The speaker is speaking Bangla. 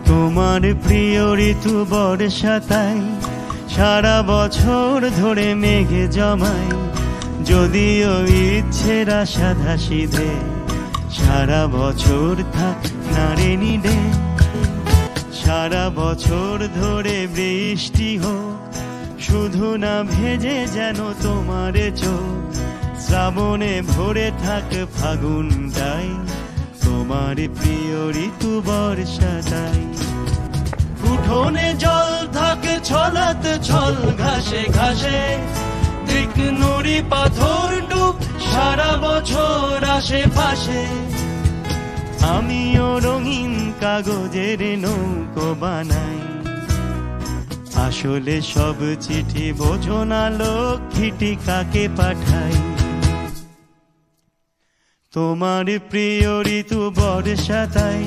তোমার প্রিয় ঋতু বর্ষাতাই, সারা বছর ধরে মেঘে জমায়। যদিও ইচ্ছের সাধা সিধে, সারা বছর থাক নারে নিডে। সারা বছর ধরে বৃষ্টি হোক, শুধু না ভেজে যেন তোমার চোখ। শ্রাবণে ভরে থাক ফাগুনটাই, তোমার প্রিয় ঋতু বর্ষাতাই। উঠোনে জল থাকে ছলাত ছল ঘাসে ঘাসে, দিক নুড়ি পাথর ডুব সারা বছর আশেপাশে। আমিও রঙিন কাগজের নৌকো বানাই, আসলে সব চিঠি বোঝো না লক্ষ্মীটি কাকে পাঠাই। তোমার প্রিয় ঋতু বর্ষাতাই,